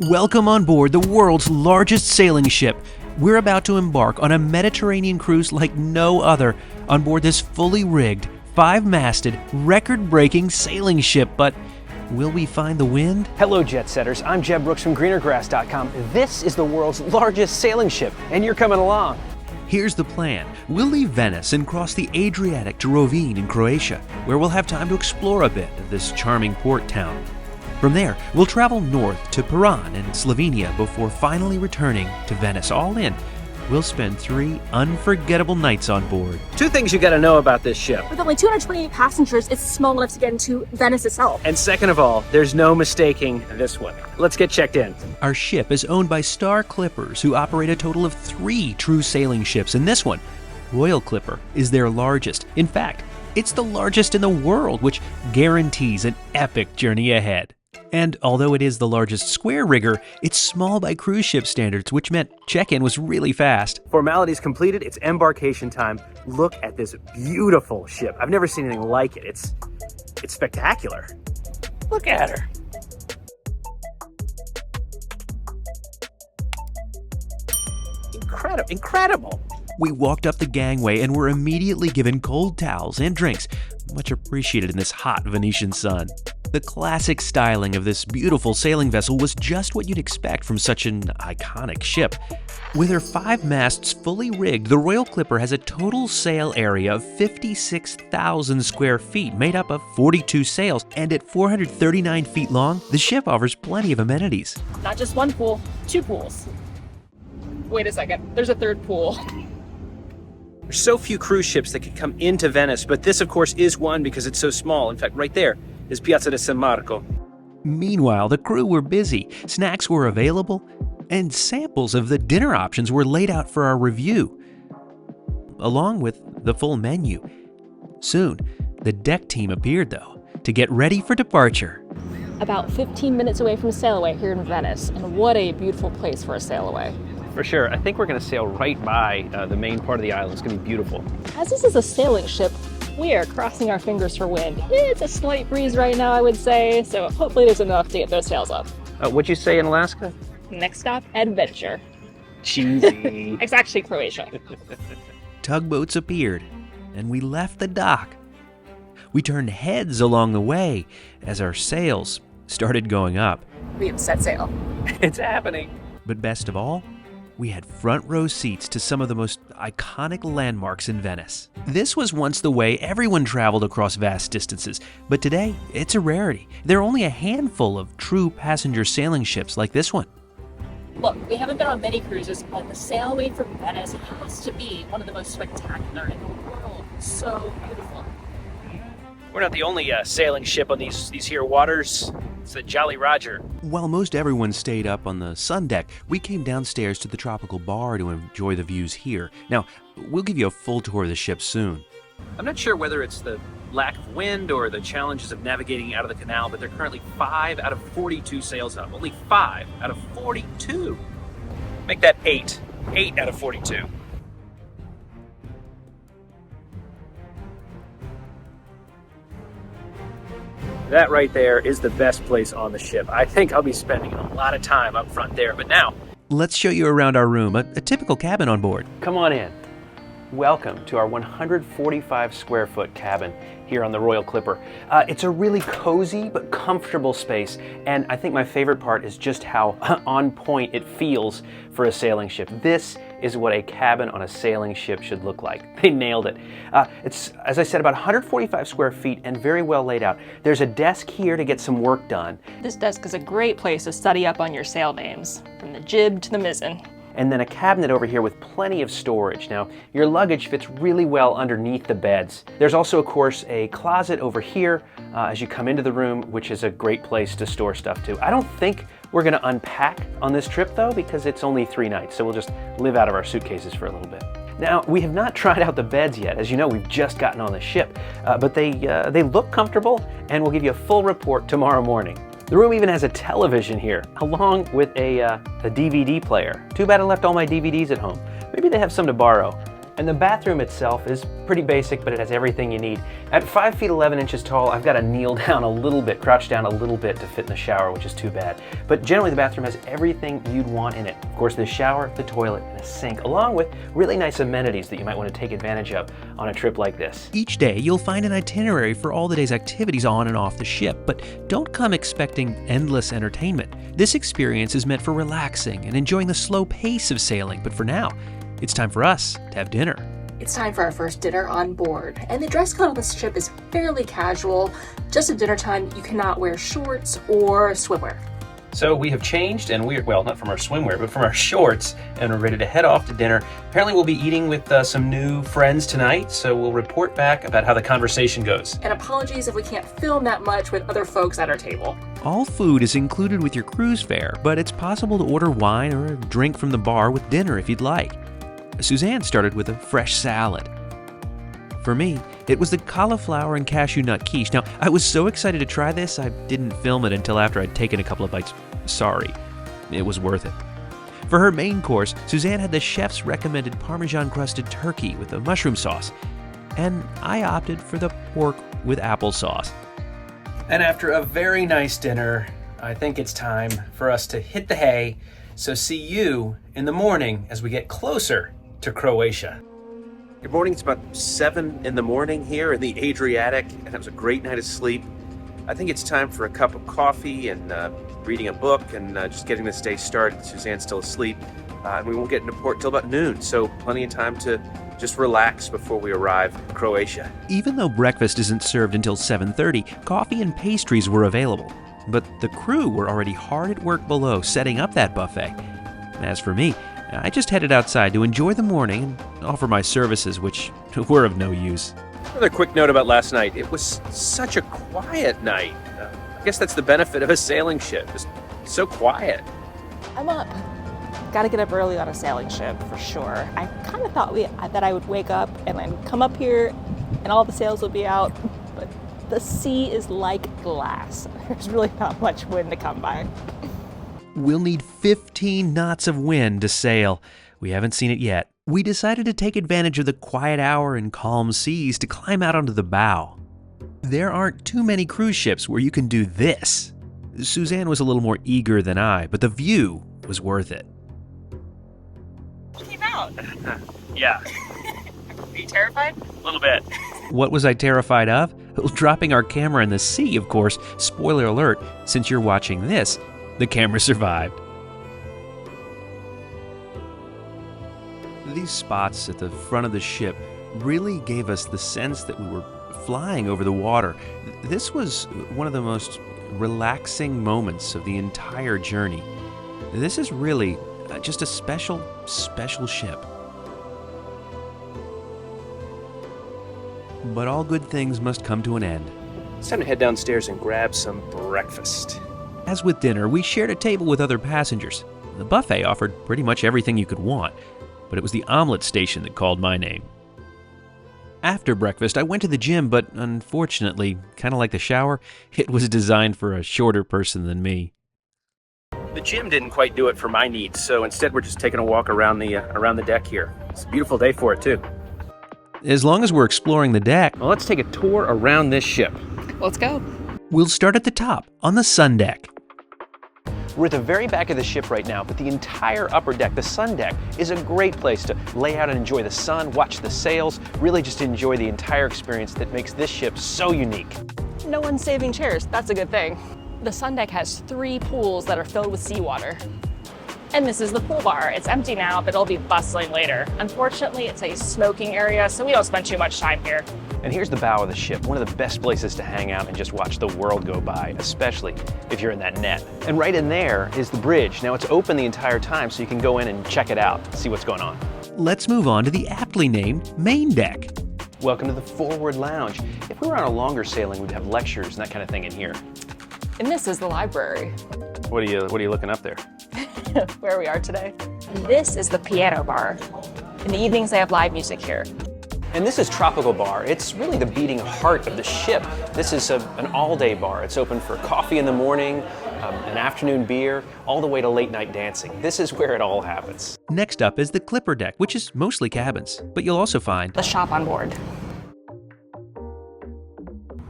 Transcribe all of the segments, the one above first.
Welcome on board the world's largest sailing ship. We're about to embark on a Mediterranean cruise like no other on board this fully rigged, 5-masted, record-breaking sailing ship. But will we find the wind? Hello, jet setters. I'm Jeb Brooks from greenergrass.com. This is the world's largest sailing ship, and you're coming along. Here's the plan. We'll leave Venice and cross the Adriatic to Rovinj in Croatia, where we'll have time to explore a bit of this charming port town. From there, we'll travel north to Piran in Slovenia before finally returning to Venice. All in, we'll spend 3 unforgettable nights on board. 2 things you gotta know about this ship. With only 228 passengers, it's small enough to get into Venice itself. And second of all, there's no mistaking this one. Let's get checked in. Our ship is owned by Star Clippers, who operate a total of 3 true sailing ships, and this one, Royal Clipper, is their largest. In fact, it's the largest in the world, which guarantees an epic journey ahead. And although it is the largest square rigger, it's small by cruise ship standards, which meant check-in was really fast. Formalities completed, it's embarkation time. Look at this beautiful ship. I've never seen anything like it. It's spectacular. Look at her. Incredible. We walked up the gangway and were immediately given cold towels and drinks, much appreciated in this hot Venetian sun. The classic styling of this beautiful sailing vessel was just what you'd expect from such an iconic ship. With her 5 masts fully rigged, the Royal Clipper has a total sail area of 56,000 square feet, made up of 42 sails, and at 439 feet long, the ship offers plenty of amenities. Not just one pool, 2 pools. Wait a second, there's a 3rd pool. There's so few cruise ships that could come into Venice, but this, of course, is one because it's so small. In fact, right there is Piazza di San Marco. Meanwhile, the crew were busy, snacks were available, and samples of the dinner options were laid out for our review, along with the full menu. Soon, the deck team appeared, though, to get ready for departure. About 15 minutes away from sail away here in Venice, and what a beautiful place for a sail away. For sure. I think we're going to sail right by the main part of the island. It's going to be beautiful. As this is a sailing ship, we are crossing our fingers for wind. It's a slight breeze right now, I would say, so hopefully there's enough to get those sails up. What'd you say in Alaska? Next stop, adventure. Cheesy. It's actually Croatia. Tugboats appeared, and we left the dock. We turned heads along the way as our sails started going up. We have set sail. It's happening. But best of all, we had front row seats to some of the most iconic landmarks in Venice. This was once the way everyone traveled across vast distances, but today it's a rarity. There are only a handful of true passenger sailing ships like this one. Look, we haven't been on many cruises, but the sailaway from Venice has to be one of the most spectacular in the world. So beautiful. We're not the only sailing ship on these here waters. It's the Jolly Roger. While most everyone stayed up on the sun deck, we came downstairs to the tropical bar to enjoy the views here. Now, we'll give you a full tour of the ship soon. I'm not sure whether it's the lack of wind or the challenges of navigating out of the canal, but they're currently 5 out of 42 sails up. Only 5 out of 42. Make that 8. 8 out of 42. That right there is the best place on the ship. I think I'll be spending a lot of time up front there, but now, Let's show you around our room, a typical cabin on board. come on in. Welcome to our 145 square foot cabin here on the Royal Clipper. It's a really cozy but comfortable space, and I think my favorite part is just how on point it feels for a sailing ship. This is what a cabin on a sailing ship should look like. They nailed it. It's, as I said, about 145 square feet and very well laid out. There's a desk here to get some work done. This desk is a great place to study up on your sail names, from the jib to the mizzen. And then a cabinet over here with plenty of storage. Now, your luggage fits really well underneath the beds. There's also, of course, a closet over here as you come into the room, which is a great place to store stuff too. I don't think we're gonna unpack on this trip though, because it's only 3 nights, so we'll just live out of our suitcases for a little bit. Now, we have not tried out the beds yet. As you know, we've just gotten on the ship, but they look comfortable, and we'll give you a full report tomorrow morning. The room even has a television here, along with a DVD player. Too bad I left all my DVDs at home. Maybe they have some to borrow. And the bathroom itself is pretty basic, but it has everything you need. At 5 feet 11 inches tall, I've got to kneel down a little bit, crouch down a little bit to fit in the shower, which is too bad. But generally the bathroom has everything you'd want in it. Of course, the shower, the toilet, and a sink, along with really nice amenities that you might want to take advantage of on a trip like this. Each day, you'll find an itinerary for all the day's activities on and off the ship, but don't come expecting endless entertainment. This experience is meant for relaxing and enjoying the slow pace of sailing, but for now, it's time for us to have dinner. It's time for our first dinner on board, and the dress code on this ship is fairly casual. Just at dinner time, you cannot wear shorts or swimwear. So we have changed, and well, not from our swimwear, but from our shorts, and we're ready to head off to dinner. Apparently we'll be eating with some new friends tonight, so we'll report back about how the conversation goes. And apologies if we can't film that much with other folks at our table. All food is included with your cruise fare, but it's possible to order wine or a drink from the bar with dinner if you'd like. Suzanne started with a fresh salad. For me, it was the cauliflower and cashew nut quiche. Now, I was so excited to try this, I didn't film it until after I'd taken a couple of bites. Sorry, it was worth it. For her main course, Suzanne had the chef's recommended Parmesan-crusted turkey with a mushroom sauce, and I opted for the pork with applesauce. And after a very nice dinner, I think it's time for us to hit the hay. So see you in the morning as we get closer to Croatia. Good morning. It's about 7 in the morning here in the Adriatic, and it was a great night of sleep. I think it's time for a cup of coffee and reading a book and just getting this day started. Suzanne's still asleep, and we won't get into port till about noon, so plenty of time to just relax before we arrive in Croatia. Even though breakfast isn't served until 7:30, coffee and pastries were available. But the crew were already hard at work below setting up that buffet. As for me, I just headed outside to enjoy the morning and offer my services, which were of no use. Another quick note about last night. It was such a quiet night. I guess that's the benefit of a sailing ship. Just so quiet. I'm up. Gotta get up early on a sailing ship for sure. I kind of thought that I would wake up and then come up here and all the sails would be out, but the sea is like glass. There's really not much wind to come by. We'll need 15 knots of wind to sail. We haven't seen it yet. We decided to take advantage of the quiet hour and calm seas to climb out onto the bow. There aren't too many cruise ships where you can do this. Suzanne was a little more eager than I, but the view was worth it. Came out. Yeah, Are you terrified? a little bit. What was I terrified of? Well, dropping our camera in the sea, of course. Spoiler alert, since you're watching this, the camera survived. These spots at the front of the ship really gave us the sense that we were flying over the water. This was one of the most relaxing moments of the entire journey. This is really just a special, special ship. But all good things must come to an end. It's time to head downstairs and grab some breakfast. As with dinner, we shared a table with other passengers. The buffet offered pretty much everything you could want, but it was the omelet station that called my name. After breakfast, I went to the gym, but unfortunately, kind of like the shower, it was designed for a shorter person than me. The gym didn't quite do it for my needs, so instead we're just taking a walk around the deck here. It's a beautiful day for it too. As long as we're exploring the deck, Well, let's take a tour around this ship. Let's go. we'll start at the top, on the sun deck. We're at the very back of the ship right now, but the entire upper deck, the sun deck, is a great place to lay out and enjoy the sun, watch the sails, really just enjoy the entire experience that makes this ship so unique. No one's saving chairs. That's a good thing. The sun deck has 3 pools that are filled with seawater. And this is the pool bar. It's empty now, but it'll be bustling later. Unfortunately, it's a smoking area, so we don't spend too much time here. And here's the bow of the ship, one of the best places to hang out and just watch the world go by, especially if you're in that net. And right in there is the bridge. Now it's open the entire time, so you can go in and check it out, see what's going on. Let's move on to the aptly named main deck. Welcome to the forward lounge. If we were on a longer sailing, we'd have lectures and that kind of thing in here. And this is the library, What are you looking up there? where we are today. This is the piano bar. In the evenings, they have live music here. And this is Tropical Bar. It's really the beating heart of the ship. This is an all-day bar. It's open for coffee in the morning, an afternoon beer, all the way to late night dancing. This is where it all happens. Next up is the Clipper deck, which is mostly cabins, but you'll also find The shop on board.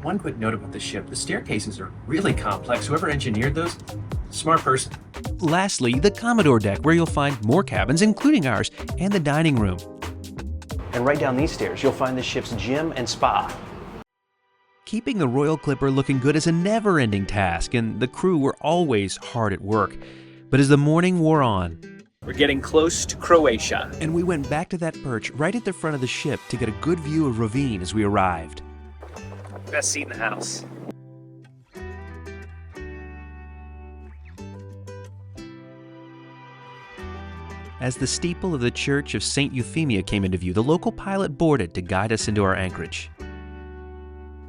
One quick note about the ship, the staircases are really complex. Whoever engineered those, smart person. Lastly, the Commodore deck, where you'll find more cabins, including ours, and the dining room. And right down these stairs, you'll find the ship's gym and spa. Keeping the Royal Clipper looking good is a never-ending task, and the crew were always hard at work. But as the morning wore on, We're getting close to Croatia. and we went back to that perch right at the front of the ship to get a good view of Rovinj as we arrived. Best seat in the house. As the steeple of the Church of St. Euphemia came into view, the local pilot boarded to guide us into our anchorage.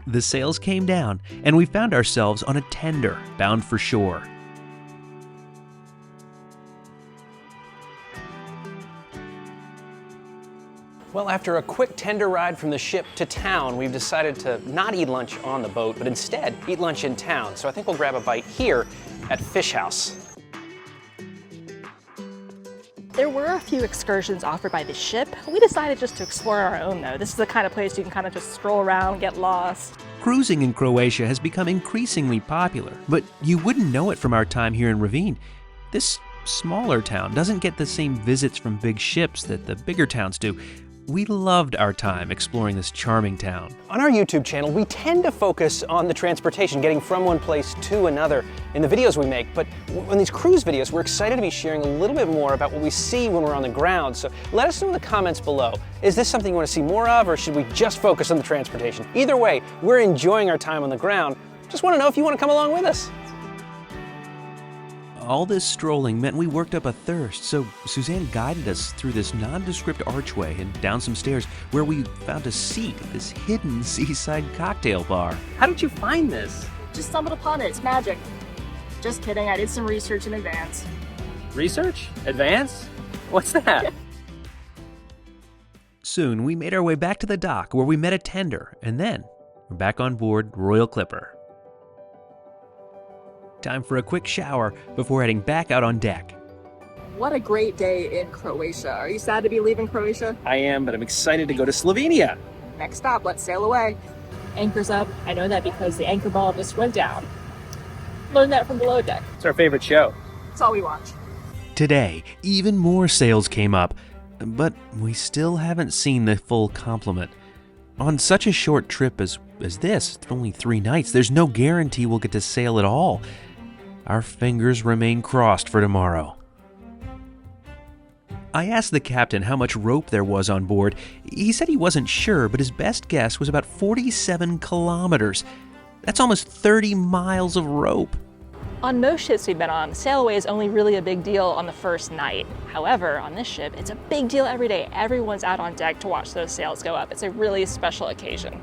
The sails came down, and we found ourselves on a tender bound for shore. Well, after a quick tender ride from the ship to town, we've decided to not eat lunch on the boat, but instead eat lunch in town. So I think we'll grab a bite here at Fish House. There were a few excursions offered by the ship. We decided just to explore our own though. This is the kind of place you can kind of just stroll around, get lost. Cruising in Croatia has become increasingly popular, but you wouldn't know it from our time here in Rovinj. This smaller town doesn't get the same visits from big ships that the bigger towns do. We loved our time exploring this charming town. On our YouTube channel, we tend to focus on the transportation, getting from one place to another in the videos we make, but on these cruise videos, we're excited to be sharing a little bit more about what we see when we're on the ground. So let us know in the comments below. Is this something you want to see more of, or should we just focus on the transportation? Either way, we're enjoying our time on the ground. Just want to know if you want to come along with us. All this strolling meant we worked up a thirst, so Suzanne guided us through this nondescript archway and down some stairs where we found a seat at this hidden seaside cocktail bar. How did you find this? Just stumbled upon it. It's magic. Just kidding. I did some research in advance. Research? Advance? What's that? Soon we made our way back to the dock where we met a tender, and then we're back on board Royal Clipper. Time for a quick shower before heading back out on deck. What a great day in Croatia. Are you sad to be leaving Croatia? I am, but I'm excited to go to Slovenia. Next stop, let's sail away. Anchor's up. I know that because the anchor ball just went down. Learned that from below deck. It's our favorite show. That's all we watch. Today, even more sails came up, but we still haven't seen the full complement. On such a short trip as this, only 3 nights, there's no guarantee we'll get to sail at all. Our fingers remain crossed for tomorrow. I asked the captain how much rope there was on board. He said he wasn't sure, but his best guess was about 47 kilometers. That's almost 30 miles of rope. On most ships we've been on, sail away is only really a big deal on the first night. However, on this ship, it's a big deal every day. Everyone's out on deck to watch those sails go up. It's a really special occasion.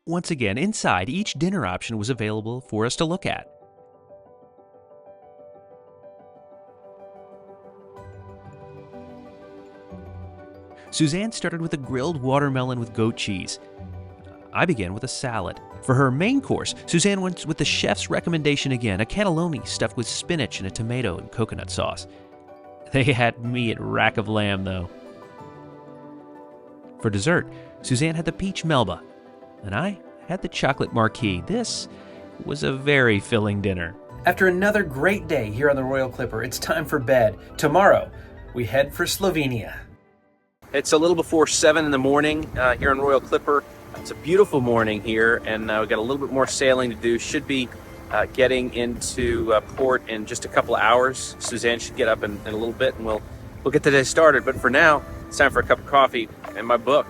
Once again, inside, each dinner option was available for us to look at. Suzanne started with a grilled watermelon with goat cheese. I began with a salad. For her main course, Suzanne went with the chef's recommendation again, a cannelloni stuffed with spinach and a tomato and coconut sauce. They had me at rack of lamb, though. For dessert, Suzanne had the peach melba, and I had the chocolate marquis. This was a very filling dinner. After another great day here on the Royal Clipper, it's time for bed. Tomorrow, we head for Slovenia. It's a little before 7 in the morning here on Royal Clipper. It's a beautiful morning here, and we've got a little bit more sailing to do. Should be getting into port in just a couple of hours. Suzanne should get up in a little bit, and we'll get the day started. But for now, it's time for a cup of coffee and my book.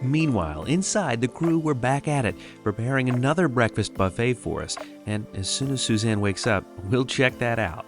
Meanwhile, inside, the crew were back at it, preparing another breakfast buffet for us. And as soon as Suzanne wakes up, we'll check that out.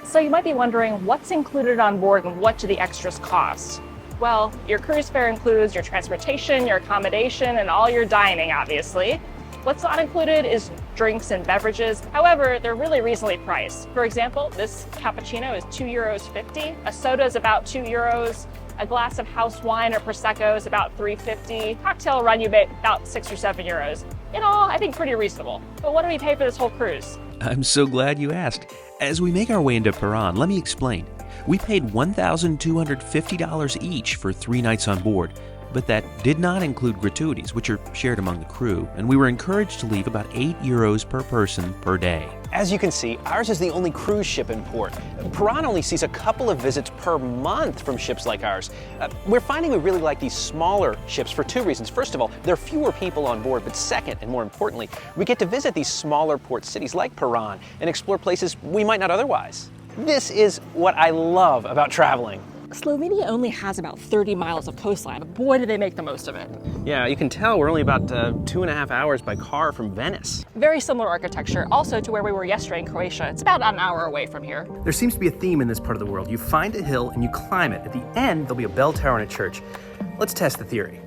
So you might be wondering what's included on board and what do the extras cost? Well, your cruise fare includes your transportation, your accommodation, and all your dining, obviously. What's not included is drinks and beverages. However, they're really reasonably priced. For example, this cappuccino is €2.50. A soda is about €2. A glass of house wine or Prosecco is about $3.50. Cocktail will run you about 6 or 7 euros. In all, I think pretty reasonable. But what do we pay for this whole cruise? I'm so glad you asked. As we make our way into Piran, let me explain. We paid $1,250 each for 3 nights on board, but that did not include gratuities, which are shared among the crew, and we were encouraged to leave about 8 euros per person per day. As you can see, ours is the only cruise ship in port. Piran only sees a couple of visits per month from ships like ours. We're finding we really like these smaller ships for 2 reasons. First of all, there are fewer people on board, but second, and more importantly, we get to visit these smaller port cities like Piran and explore places we might not otherwise. This is what I love about traveling. Slovenia only has about 30 miles of coastline, but boy, do they make the most of it. Yeah, you can tell we're only about 2.5 hours by car from Venice. Very similar architecture, also to where we were yesterday in Croatia. It's about an hour away from here. There seems to be a theme in this part of the world. You find a hill and you climb it. At the end, there'll be a bell tower and a church. Let's test the theory.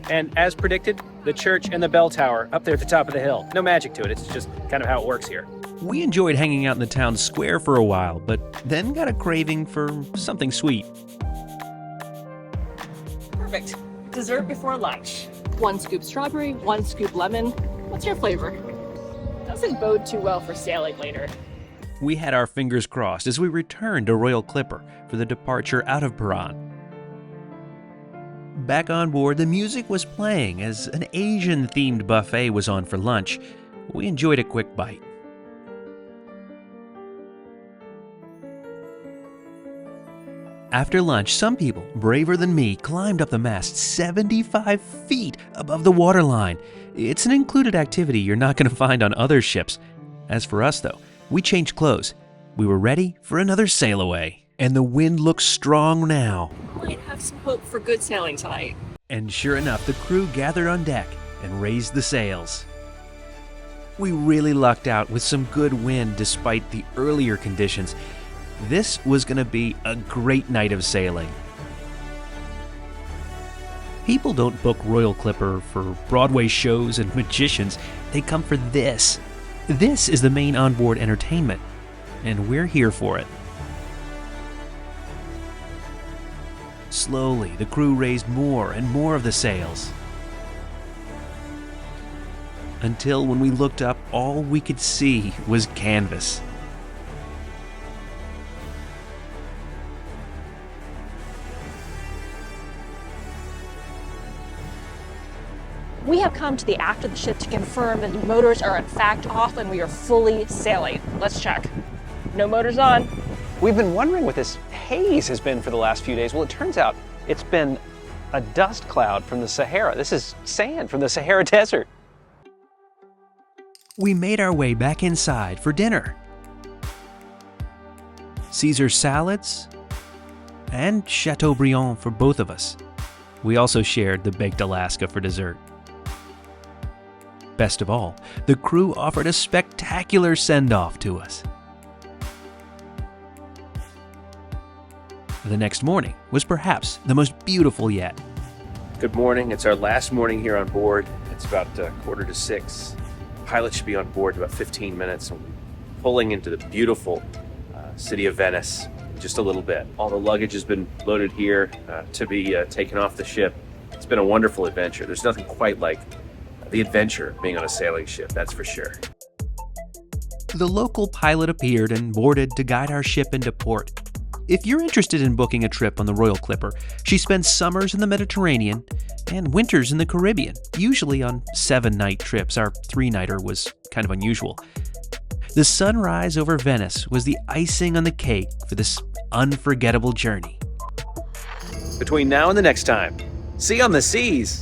And as predicted, the church and the bell tower up there at the top of the hill. No magic to it, it's just kind of how it works here. We enjoyed hanging out in the town square for a while, but then got a craving for something sweet. Perfect. Dessert before lunch. 1 scoop strawberry, 1 scoop lemon. What's your flavor? Doesn't bode too well for sailing later. We had our fingers crossed as we returned to Royal Clipper for the departure out of Piran. Back on board, the music was playing as an Asian-themed buffet was on for lunch. We enjoyed a quick bite. After lunch, some people, braver than me, climbed up the mast 75 feet above the waterline. It's an included activity you're not going to find on other ships. As for us, though, we changed clothes. We were ready for another sail away. And the wind looks strong now. Might have some hope for good sailing tonight. And sure enough, the crew gathered on deck and raised the sails. We really lucked out with some good wind despite the earlier conditions. This was going to be a great night of sailing. People don't book Royal Clipper for Broadway shows and magicians. They come for this. This is the main onboard entertainment, and we're here for it. Slowly, the crew raised more and more of the sails. Until when we looked up, all we could see was canvas. We have come to the aft of the ship to confirm that the motors are in fact off and we are fully sailing. Let's check. No motors on. We've been wondering what this haze has been for the last few days. Well, it turns out it's been a dust cloud from the Sahara. This is sand from the Sahara Desert. We made our way back inside for dinner. Caesar salads and Chateaubriand for both of us. We also shared the baked Alaska for dessert. Best of all, the crew offered a spectacular send-off to us. The next morning was perhaps the most beautiful yet. Good morning. It's our last morning here on board. It's about 5:45. Pilot should be on board in about 15 minutes. And we're pulling into the beautiful city of Venice in just a little bit. All the luggage has been loaded here to be taken off the ship. It's been a wonderful adventure. There's nothing quite like the adventure of being on a sailing ship, that's for sure. The local pilot appeared and boarded to guide our ship into port. If you're interested in booking a trip on the Royal Clipper, she spends summers in the Mediterranean and winters in the Caribbean, usually on 7-night trips. Our 3-nighter was kind of unusual. The sunrise over Venice was the icing on the cake for this unforgettable journey. Between now and the next time, see you on the seas.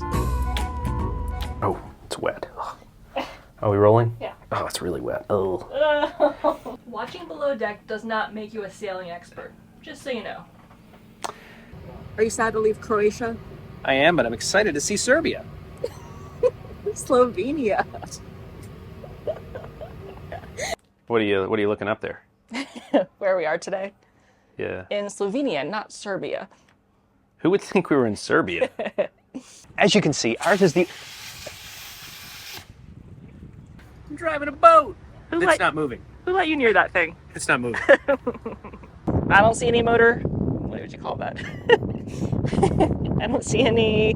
Oh, it's wet. Are we rolling? Yeah. Oh, it's really wet. Oh. Watching below deck does not make you a sailing expert, just so you know. Are you sad to leave Croatia? I am, but I'm excited to see Serbia. Slovenia. What are you looking up there? Where we are today. Yeah. In Slovenia, not Serbia. Who would think we were in Serbia? As you can see, ours is the... I'm driving a boat. Who It's let- not moving. Who let you near that thing? It's not moving. I don't see any motor. What would you call that? I don't see any